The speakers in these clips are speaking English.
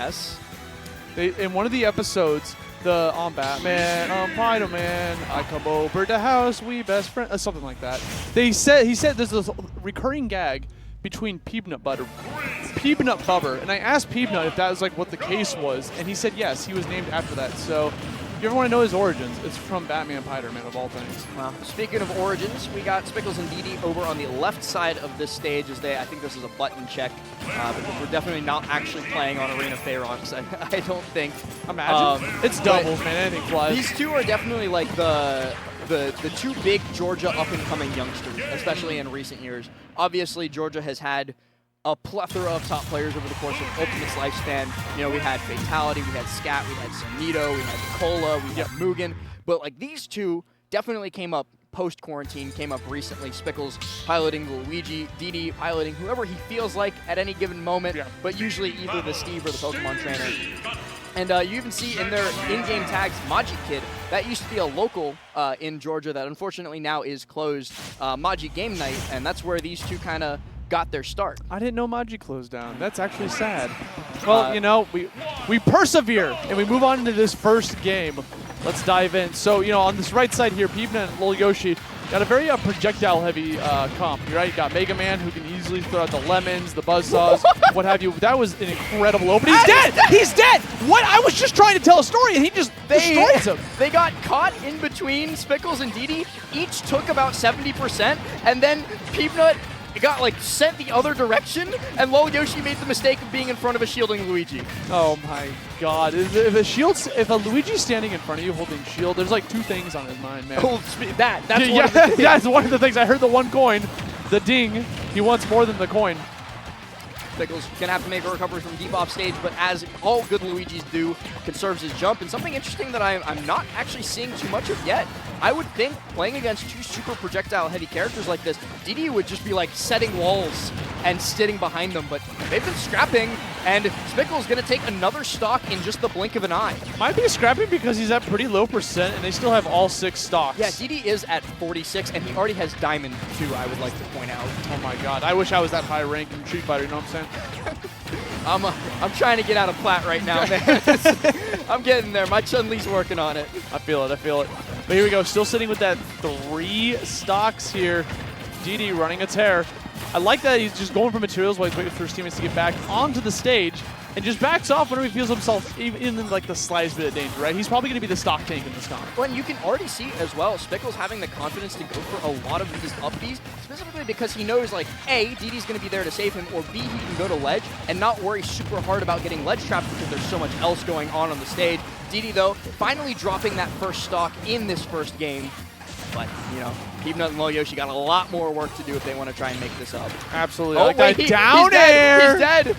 Yes. In one of the episodes, on Batman, Spider-Man, I come over to house, we best friend, something like that. He said there's this recurring gag between Peabnut Bubber, and I asked Peabnut if that was like what the case was, and he said yes, he was named after that. So if you ever want to know his origins, it's from Batman Spider-Man of all things. Well, speaking of origins, we got Spickles and DDee over on the left side of this stage as I think this is a button check, because we're definitely not actually playing on Arena Pharaohs, I don't think. Imagine. It's doubles, man, anything flies. These two are definitely like the two big Georgia up-and-coming youngsters, especially in recent years. Obviously, Georgia has had a plethora of top players over the course of Ultimate's lifespan. You know, we had Fatality, we had Scat, we had Sunito, we had Cola, we had Mugen. But like these two definitely came up post-quarantine, came up recently. Spickles piloting Luigi, DDee piloting whoever he feels like at any given moment, but usually either the Steve or the Pokemon trainer. And you even see in their in-game tags, Maji Kid. That used to be a local in Georgia that unfortunately now is closed, Maji Game Night, and that's where these two kind of got their start. I didn't know Maji closed down. That's actually sad. Well, you know, we persevere, and we move on into this first game. Let's dive in. So, you know, on this right side here, Peabnut and lolyoshi got a very projectile-heavy comp, right? You got Mega Man, who can easily throw out the lemons, the buzzsaws, what have you. That was an incredible open. He's dead! He's dead! What? I was just trying to tell a story, and he just destroys him. They got caught in between Spickles and DDee. Each took about 70%, and then Peabnut got like sent the other direction, and lolyoshi made the mistake of being in front of a shielding Luigi. Oh my God! If a Luigi's standing in front of you holding shield, there's like two things on his mind, man. Oh, that's one of the things. I heard the one coin, the ding. He wants more than the coin. Spickles gonna have to make a recovery from deep off stage, but as all good Luigis do, conserves his jump. And something interesting that I'm not actually seeing too much of yet. I would think playing against two super projectile heavy characters like this, DDee would just be like setting walls and sitting behind them, but they've been scrapping, and Spickles gonna take another stock in just the blink of an eye. Might be scrapping because he's at pretty low percent, and they still have all 6 stocks. Yeah, DDee is at 46, and he already has Diamond too, I would like to point out. Oh my God, I wish I was that high rank in Street Fighter, you know what I'm saying? I'm trying to get out of plat right now, man. I'm getting there. My Chun-Li's working on it. I feel it. But here we go, still sitting with that 3 stocks here. DDee running a tear. I like that he's just going for materials while he's waiting for his teammates to get back onto the stage and just backs off whenever he feels himself even in like the slightest bit of danger, right? He's probably going to be the stock tank in this comp. Well, and you can already see as well, Spickles having the confidence to go for a lot of these up-Bs, specifically because he knows, like, A, DDee's going to be there to save him, or B, he can go to ledge and not worry super hard about getting ledge trapped because there's so much else going on the stage. DDee, though, finally dropping that first stock in this first game. But, you know, Peabnut and lolyoshi got a lot more work to do if they want to try and make this up. Absolutely. Oh, like wait, that down air! He's dead!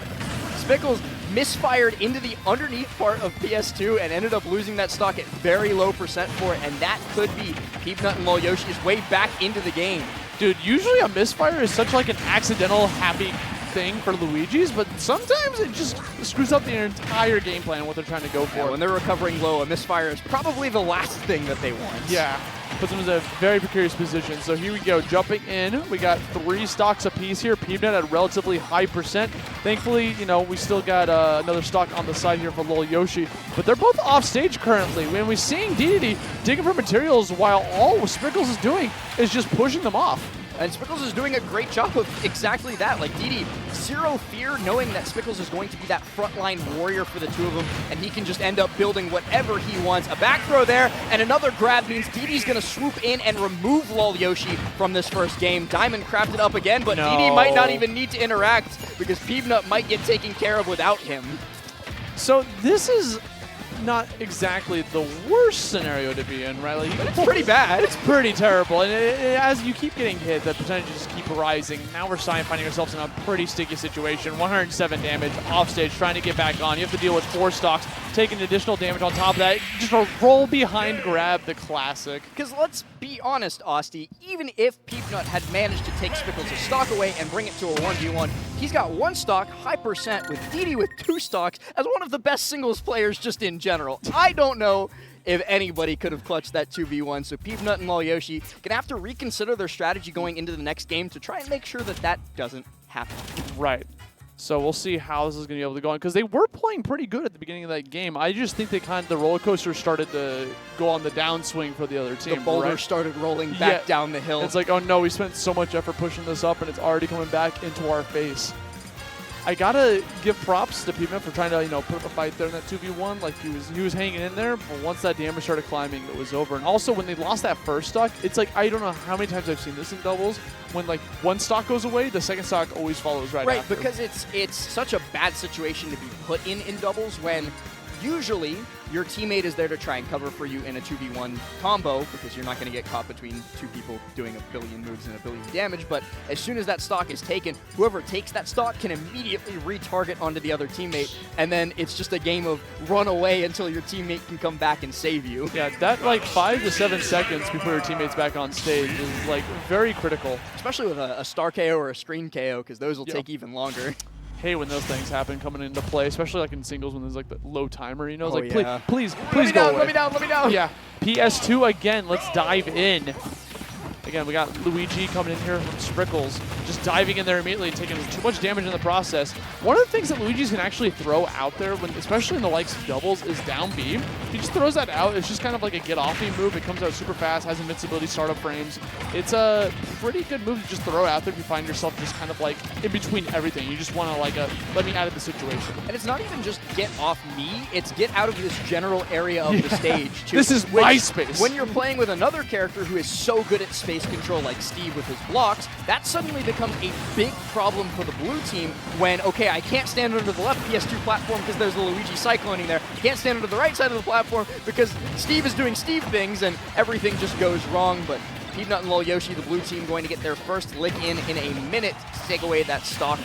Spickles misfired into the underneath part of PS2 and ended up losing that stock at very low percent for it, and that could be Peabnut and lolyoshi's way back into the game. Dude, usually a misfire is such like an accidental happy thing for Luigi's, but sometimes it just screws up their entire game plan and what they're trying to go for. Yeah, when they're recovering low, a misfire is probably the last thing that they want. Yeah, puts them in a very precarious position. So here we go, jumping in. We got 3 stocks apiece here. Peabnut at a relatively high percent. Thankfully, you know, we still got another stock on the side here for lolyoshi, but they're both off stage currently. And we're seeing DDee digging for materials while all Spickles is doing is just pushing them off. And Spickles is doing a great job of exactly that. Like, DDee, zero fear, knowing that Spickles is going to be that frontline warrior for the two of them, and he can just end up building whatever he wants. A back throw there, and another grab means DDee's going to swoop in and remove lolyoshi from this first game. Diamond crafted up again, but DDee might not even need to interact because Peabnut might get taken care of without him. So this is not exactly the worst scenario to be in, right? Like, but it's pretty bad. It's pretty terrible. And as you keep getting hit, the percentages keep rising. Now we're finding ourselves in a pretty sticky situation. 107 damage off stage, trying to get back on. You have to deal with 4 stocks, taking additional damage on top of that. Just a roll behind grab, the classic. Because let's be honest, Austin, even if Peabnut had managed to take Spickles' stock away and bring it to a 1v1, he's got 1 stock, high percent, with DDee with 2 stocks as one of the best singles players just in general. I don't know if anybody could have clutched that 2v1, so Peabnut and lolyoshi gonna have to reconsider their strategy going into the next game to try and make sure that that doesn't happen. Right. So we'll see how this is going to be able to go on, because they were playing pretty good at the beginning of that game. I just think the roller coaster started to go on the downswing for the other team. The boulder right? started rolling back down the hill. It's like, oh no, we spent so much effort pushing this up, and it's already coming back into our face. I gotta give props to Peabnut for trying to, put up a fight there in that 2v1. Like he was hanging in there, but once that damage started climbing, it was over. And also, when they lost that first stock, it's like, I don't know how many times I've seen this in doubles. When like one stock goes away, the second stock always follows right after. Right, because it's such a bad situation to be put in doubles when usually your teammate is there to try and cover for you in a 2v1 combo, because you're not going to get caught between two people doing a billion moves and a billion damage. But as soon as that stock is taken, whoever takes that stock can immediately retarget onto the other teammate, and then it's just a game of run away until your teammate can come back and save you. Yeah, that like 5 to 7 seconds before your teammate's back on stage is like very critical. Especially with a star KO or a screen KO, because those will take even longer. Hey, when those things happen coming into play, especially like in singles when there's like the low timer, it's like, yeah. please let me go down, away. let me down. Yeah, PS2 again, let's dive in. Again, we got Luigi coming in here from Spickles, just diving in there immediately and taking too much damage in the process. One of the things that Luigi's can actually throw out there, especially in the likes of doubles, is down B. He just throws that out. It's just kind of like a get-off-me move. It comes out super fast, has invincibility startup frames. It's a pretty good move to just throw out there if you find yourself just kind of like in between everything. You just want to like let me out of the situation. And it's not even just get off me, it's get out of this general area of the stage, too. This is my space. When you're playing with another character who is so good at space control like Steve with his blocks, that suddenly becomes a big problem for the blue team when, okay, I can't stand under the left PS2 platform because there's the Luigi cycloning there. I can't stand under the right side of the platform because Steve is doing Steve things and everything just goes wrong. But Peabnut and lolyoshi, the blue team, going to get their first lick in a minute to take away that stock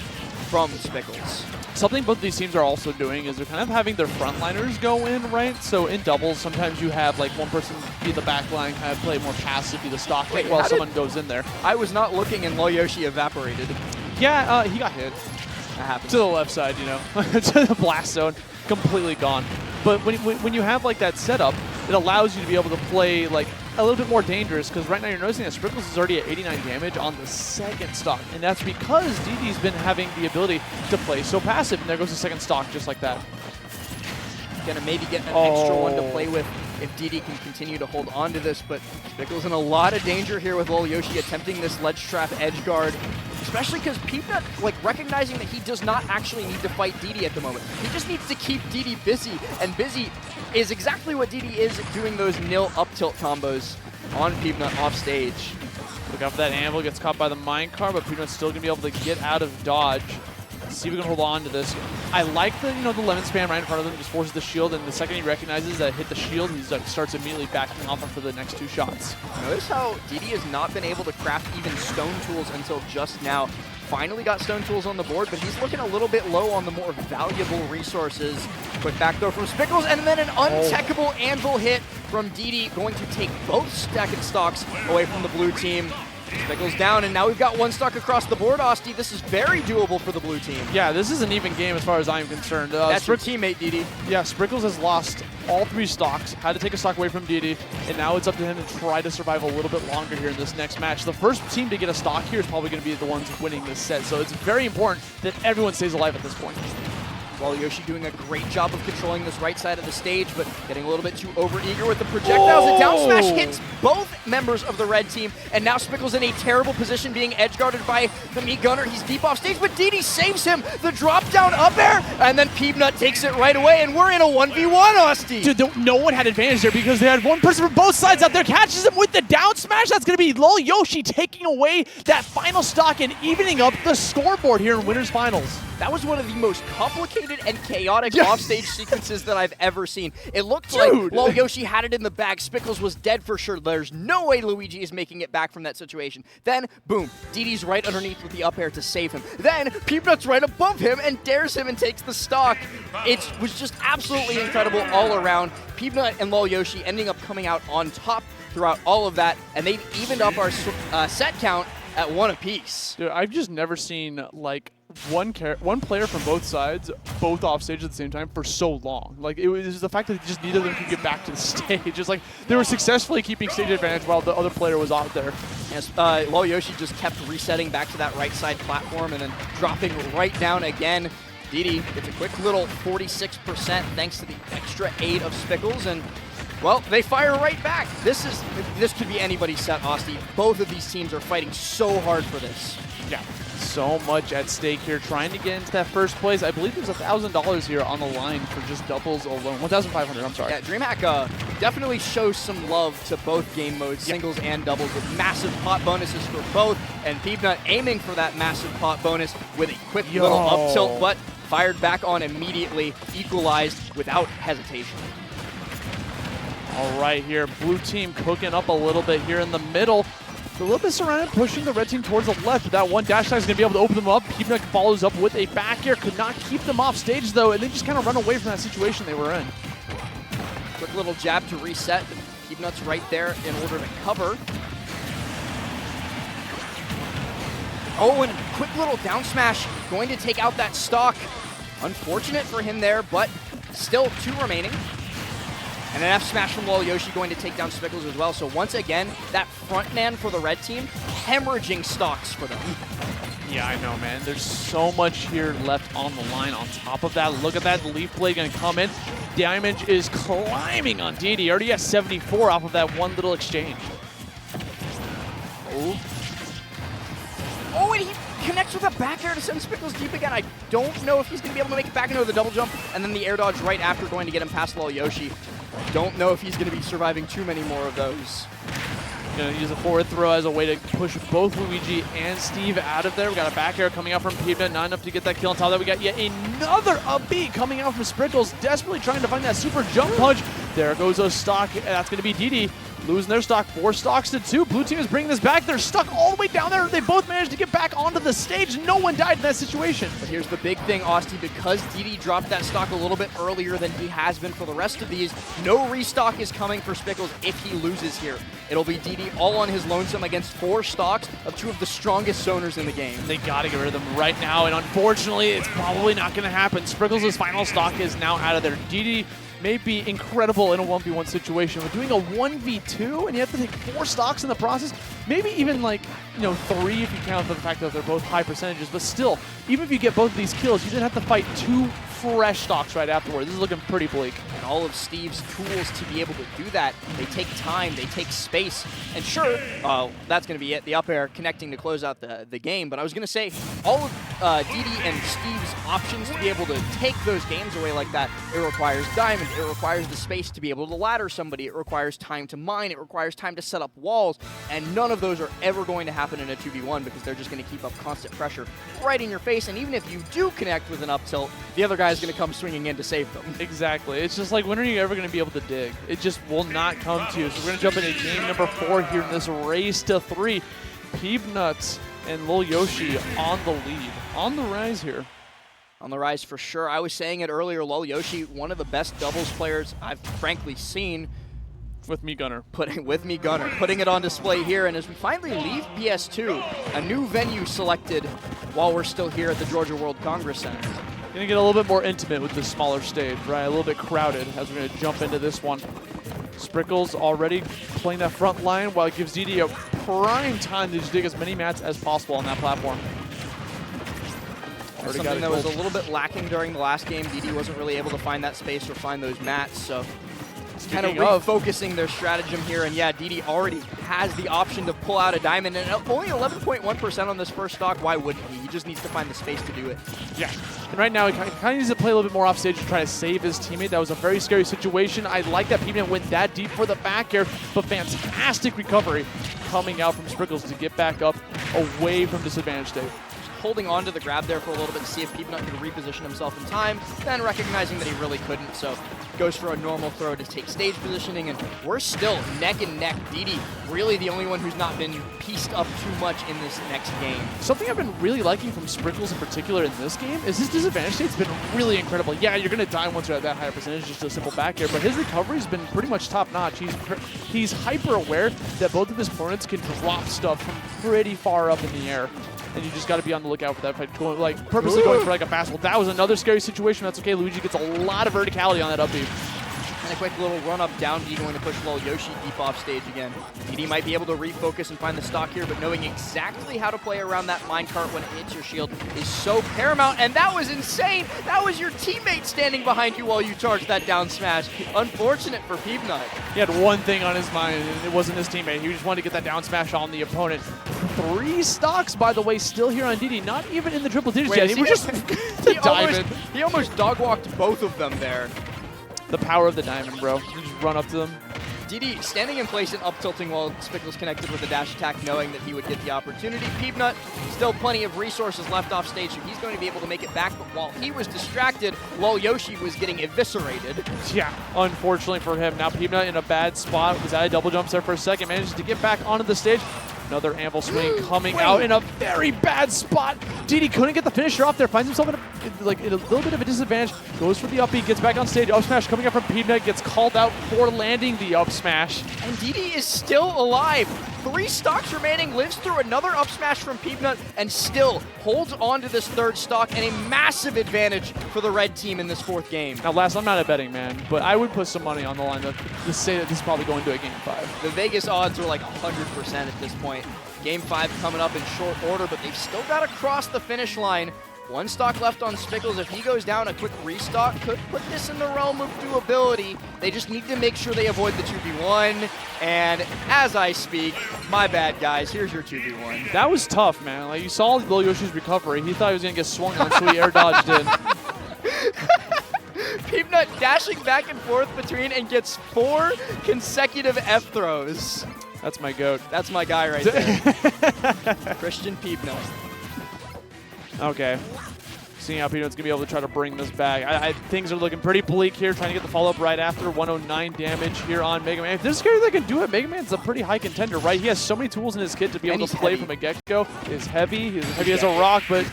from Spickles. Something both these teams are also doing is they're kind of having their frontliners go in, right? So in doubles, sometimes you have like one person be the back line, kind of play more passive, be the stock while someone goes in there. I was not looking and lolyoshi evaporated. Yeah, he got hit. That happens. To the left side, to the blast zone, completely gone. But when you have like that setup, it allows you to be able to play like a little bit more dangerous, because right now you're noticing that Spickles is already at 89 damage on the second stock, and that's because DDee's been having the ability to play so passive, and there goes the second stock just like that. Gonna maybe get an extra one to play with if DDee can continue to hold on to this, but Spickles in a lot of danger here with lolyoshi attempting this ledge trap edge guard, especially because Peabnut, like, recognizing that he does not actually need to fight DDee at the moment. He just needs to keep DDee busy, and busy is exactly what DDee is, doing those nil up tilt combos on Peabnut off stage. Look out for that anvil, gets caught by the minecart, but Peabnut's still gonna be able to get out of dodge. See if we can hold on to this. I like the the lemon spam right in front of him, just forces the shield, and the second he recognizes that it hit the shield, he starts immediately backing off after the next two shots. Notice how DDee has not been able to craft even stone tools until just now. Finally got stone tools on the board, but he's looking a little bit low on the more valuable resources. Quick backthrow from Spickles, and then an untechable anvil hit from DDee, going to take both stacking stocks away from the blue team. Spickles down, and now we've got one stock across the board, Asti. This is very doable for the blue team. Yeah, this is an even game as far as I'm concerned. That's your teammate, DDee. Yeah, Spickles has lost all 3 stocks, had to take a stock away from DDee, and now it's up to him to try to survive a little bit longer here in this next match. The first team to get a stock here is probably going to be the ones winning this set, so it's very important that everyone stays alive at this point. lolyoshi doing a great job of controlling this right side of the stage, but getting a little bit too overeager with the projectiles. The down smash hits both members of the red team, and now Spickles in a terrible position being edge guarded by the meat gunner. He's deep off stage, but DDee saves him. The drop down up air, and then Peabnut takes it right away, and we're in a 1v1, Asti. Dude, no one had advantage there because they had one person from both sides out there, catches him with the down smash. That's going to be lolyoshi taking away that final stock and evening up the scoreboard here in Winners Finals. That was one of the most complicated and chaotic offstage sequences that I've ever seen. It looked like lolyoshi had it in the bag. Spickles was dead for sure. There's no way Luigi is making it back from that situation. Then, boom, DDee's right underneath with the up air to save him. Then, Peabnut's right above him and dares him and takes the stock. It was just absolutely incredible all around. Peabnut and lolyoshi ending up coming out on top throughout all of that, and they've evened up our set count at 1 apiece. Dude, I've just never seen, like, one player from both sides, both off stage at the same time for so long. Like, it was the fact that just neither of them could get back to the stage. It's like they were successfully keeping stage advantage while the other player was out there. Yes, lolyoshi just kept resetting back to that right side platform and then dropping right down again. DDee gets a quick little 46% thanks to the extra 8 of Spickles, and well, they fire right back. This could be anybody's set, Osti. Both of these teams are fighting so hard for this. Yeah, so much at stake here, trying to get into that first place. I believe there's $1,000 here on the line for just doubles alone. 1,500, I'm sorry. Yeah, Dreamhack definitely shows some love to both game modes, singles and doubles, with massive pot bonuses for both, and Peabnut aiming for that massive pot bonus with a quick little up tilt, but fired back on immediately, equalized without hesitation. All right, here, blue team cooking up a little bit here in the middle. A little bit surrounded, pushing the red team towards the left, but that one dash attack is going to be able to open them up. Peabnut follows up with a back air, could not keep them off stage though, and they just kind of run away from that situation they were in. Quick little jab to reset. Peabnut's right there in order to cover. Oh, and quick little down smash, going to take out that stock. Unfortunate for him there, but still 2 remaining. And an F smash from lolyoshi going to take down Spickles as well. So once again, that front man for the red team, hemorrhaging stocks for them. Yeah, I know, man. There's so much here left on the line. On top of that, look at that leaf blade going to come in. Damage is climbing on DDee. Already has 74 off of that one little exchange. Oh, and he connects with a back air to send Spickles deep again. I don't know if he's going to be able to make it back into the double jump, and then the air dodge right after going to get him past lolyoshi. Don't know if he's going to be surviving too many more of those. Going to use a forward throw as a way to push both Luigi and Steve out of there. We got a back air coming out from Peabnut, not enough to get that kill on top of that. We got yet another up B coming out from Spickles, desperately trying to find that super jump punch. There goes a stock. That's going to be DDee. Losing their stock, 4 stocks to 2. Blue team is bringing this back. They're stuck all the way down there. They both managed to get back onto the stage. No one died in that situation. But here's the big thing, Osti. Because DDee dropped that stock a little bit earlier than he has been for the rest of these, no restock is coming for Spickles if he loses here. It'll be DDee all on his lonesome against 4 stocks of 2 of the strongest zoners in the game. They got to get rid of them right now, and unfortunately, it's probably not going to happen. Spickles' final stock is now out of there. DDee may be incredible in a 1v1 situation, but doing a 1v2 and you have to take 4 stocks in the process, maybe even like, 3 if you count the fact that they're both high percentages, but still, even if you get both of these kills, you then have to fight 2 fresh stocks right afterwards. This is looking pretty bleak. And all of Steve's tools to be able to do that, they take time, they take space, and sure, that's going to be it, the up air connecting to close out the game, but I was going to say, all of DDee and Steve's options to be able to take those games away like that, it requires diamond, it requires the space to be able to ladder somebody, it requires time to mine, it requires time to set up walls, and none of those are ever going to happen in a 2v1 because they're just going to keep up constant pressure right in your face, and even if you do connect with an up tilt, the other guy is going to come swinging in to save them. Exactly. It's just like, when are you ever going to be able to dig? It just will not come to you. So we're going to jump into game number 4 here in this race to 3. Peabnut and lolyoshi on the lead. On the rise here. On the rise for sure. I was saying it earlier, lolyoshi, one of the best doubles players I've frankly seen. With me, Gunner. Putting it on display here, and as we finally leave PS2, a new venue selected while we're still here at the Georgia World Congress Center. Gonna get a little bit more intimate with this smaller stage, right? A little bit crowded as we're gonna jump into this one. Spickles already playing that front line while it gives DDee a prime time to just dig as many mats as possible on that platform. That's something that was a little bit lacking during the last game. DDee wasn't really able to find that space or find those mats, so kind of refocusing their stratagem here, and yeah, DDee already has the option to pull out a diamond, and only 11.1% on this first stock. Why wouldn't he? He just needs to find the space to do it. Yeah, and right now he kind of needs to play a little bit more off stage to try to save his teammate. That was a very scary situation. I like that Peabnut went that deep for the back air, but fantastic recovery coming out from Spickles to get back up away from disadvantage state. Holding on to the grab there for a little bit to see if Peabnut could reposition himself in time, then recognizing that he really couldn't, so goes for a normal throw to take stage positioning, and we're still neck and neck. DDee really the only one who's not been pieced up too much in this next game. Something I've been really liking from Spickles in particular in this game is his disadvantage state's been really incredible. Yeah, you're going to die once you're at that higher percentage, just a simple back air, but his recovery's been pretty much top-notch. He's hyper aware that both of his opponents can drop stuff from pretty far up in the air. and you just got to be on the lookout for that fight. Like purposely going for like a fast hold. That was another scary situation. That's okay. Luigi gets a lot of verticality on that up B. And a quick little run-up down B going to push lolyoshi deep off stage again. DDee might be able to refocus and find the stock here, but knowing exactly how to play around that minecart when it hits your shield is so paramount. And that was insane! That was your teammate standing behind you while you charged that down smash. Unfortunate for Peabnut. He had one thing on his mind, and it wasn't his teammate. He just wanted to get that down smash on the opponent. 3 stocks, by the way, still here on DDee. Not even in the triple digits yet. He was just he almost dog-walked both of them there. The power of the diamond, bro. You just run up to them. DDee standing in place and up-tilting while Spickles connected with a dash attack, knowing that he would get the opportunity. Peabnut, still plenty of resources left off stage, so he's going to be able to make it back. But while he was distracted, lolyoshi was getting eviscerated. Yeah, unfortunately for him. Now Peabnut in a bad spot. Was at a double jumps there for a second. Manages to get back onto the stage. Another anvil swing coming out in a very bad spot. DDee couldn't get the finisher off there. Finds himself in a little bit of a disadvantage. Goes for the up B, gets back on stage. Up smash coming up from Peabnut. Gets called out for landing the up smash. And DDee is still alive. 3 stocks remaining, lives through another up smash from Peabnut, and still holds on to this 3rd stock, and a massive advantage for the red team in this 4th game. Now, last, I'm not a betting man, but I would put some money on the line to say that this is probably going to a Game 5. The Vegas odds are like 100% at this point. Game 5 coming up in short order, but they've still got to cross the finish line. 1 stock left on Spickles. If he goes down, a quick restock could put this in the realm of doability. They just need to make sure they avoid the 2v1. And as I speak, my bad, guys, here's your 2v1. That was tough, man. Like, you saw lolYoshi's recovery. He thought he was going to get swung on, so he air dodged in. Peabnut dashing back and forth between and gets 4 consecutive F throws. That's my goat. That's my guy right there. Christian Peabnut. Okay. Seeing how Peabnut's going to be able to try to bring this back. Things are looking pretty bleak here, trying to get the follow-up right after. 109 damage here on Mega Man. If there's a character that can do it, Mega Man's a pretty high contender, right? He has so many tools in his kit to be able to play from a get-go. He's heavy. He's heavy as a rock, but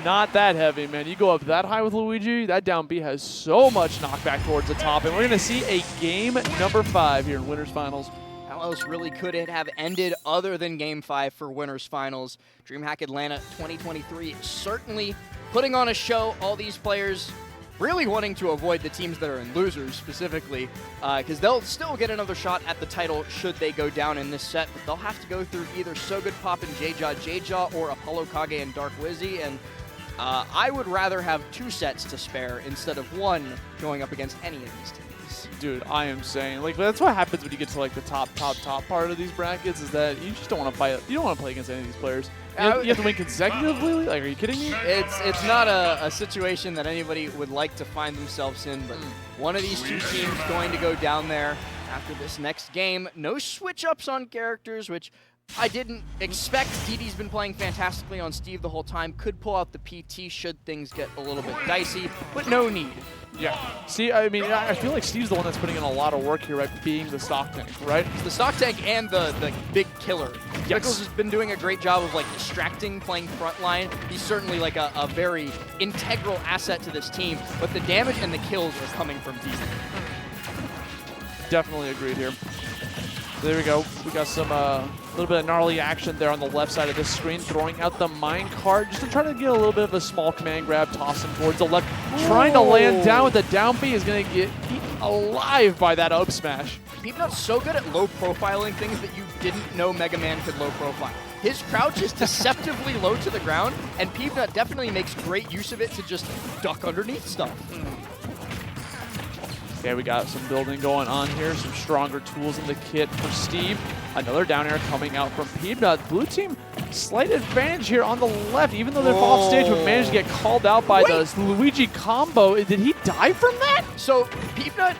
not that heavy, man. You go up that high with Luigi, that down B has so much knockback towards the top, and we're going to see a game number 5 here in Winners Finals. How else really could it have ended other than Game 5 for Winners Finals? Dreamhack Atlanta 2023 certainly putting on a show. All these players really wanting to avoid the teams that are in losers specifically, because they'll still get another shot at the title should they go down in this set, but they'll have to go through either So Good Pop and J-Jaw or Apollo Kage and Dark Wizzy, and I would rather have 2 sets to spare instead of 1 going up against any of these teams. Dude, I am saying, like, that's what happens when you get to like the top part of these brackets, is that you just don't want to fight. You don't want to play against any of these players. You have to win consecutively. Like, are you kidding me? It's not a situation that anybody would like to find themselves in, but one of these 2 teams going to go down there after this next game. No switch ups on characters, which I didn't expect. DDee's been playing fantastically on Steve the whole time. Could pull out the PT should things get a little bit dicey, but no need. Yeah. See, I mean, I feel like Steve's the one that's putting in a lot of work here, right? Being the stock tank, right? The stock tank and the big killer. Spickles has been doing a great job of like distracting, playing frontline. He's certainly like a very integral asset to this team, but the damage and the kills are coming from DDee. Definitely agreed here. There we go. We got some little bit of gnarly action there on the left side of the screen, throwing out the minecart just to try to get a little bit of a small command grab, toss him towards the left. Ooh. Trying to land down with the down B, is going to get eaten alive by that up smash. Peabnut's so good at low profiling things that you didn't know Mega Man could low profile. His crouch is deceptively low to the ground, and Peabnut definitely makes great use of it to just duck underneath stuff. Okay, we got some building going on here, some stronger tools in the kit for Steve. Another down air coming out from Peabnut. Blue team, slight advantage here on the left, even though they're off stage, but managed to get called out by the Luigi combo. Did he die from that? So Peabnut,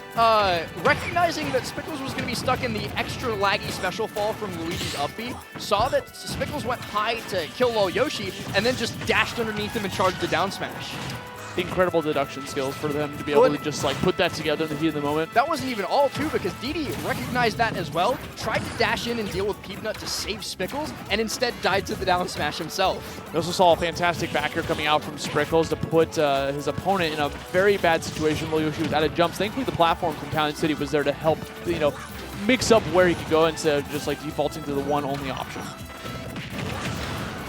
recognizing that Spickles was going to be stuck in the extra laggy special fall from Luigi's up B, saw that Spickles went high to kill lolyoshi, and then just dashed underneath him and charged the down smash. Incredible deduction skills for them to be able to just like put that together in the heat of the moment. That wasn't even all too, because DDee recognized that as well, tried to dash in and deal with Peabnut to save Spickles, and instead died to the down smash himself. We also saw a fantastic back air coming out from Spickles to put his opponent in a very bad situation. lolyoshi was out of jumps. Thankfully, the platform from Town City was there to help, you know, mix up where he could go instead of just like defaulting to the one only option.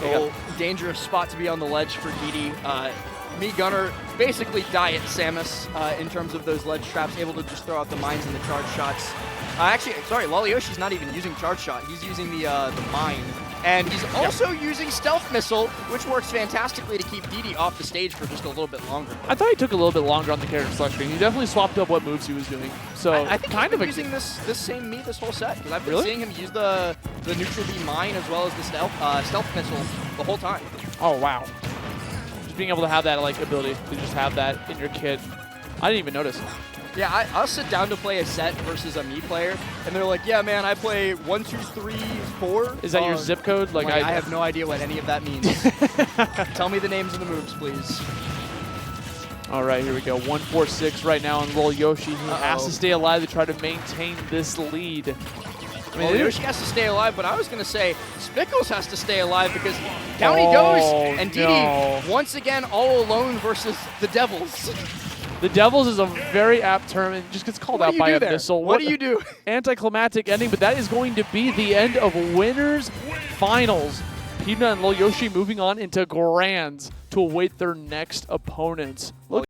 Oh, dangerous spot to be on the ledge for DDee. Me, Gunner, basically diet Samus in terms of those ledge traps, able to just throw out the mines and the charge shots. Actually, sorry, lolyoshi's not even using charge shot. He's using the mine. And he's also using Stealth Missile, which works fantastically to keep DDee off the stage for just a little bit longer. I thought he took a little bit longer on the character select screen. He definitely swapped up what moves he was doing. So I think kind of using this same me this whole set, because I've been seeing him use the neutral B mine as well as the stealth missile the whole time. Oh wow! Just being able to have that like ability to just have that in your kit. I didn't even notice. Yeah, I'll sit down to play a set versus a me player, and they're like, yeah, man, I play 1, 2, 3, 4. Is that your zip code? Like I have no idea what any of that means. Tell me the names of the moves, please. All right, here we go. 1-4-6 right now on lolyoshi. He has to stay alive to try to maintain this lead. I mean, lolyoshi has to stay alive, but I was going to say Spickles has to stay alive because down he goes, and DDee once again all alone versus the Devils. The Devils is a very apt term and just gets called out by a missile. What do you do? Anticlimactic ending, but that is going to be the end of winners finals. Peabnut and lolyoshi moving on into grands to await their next opponents.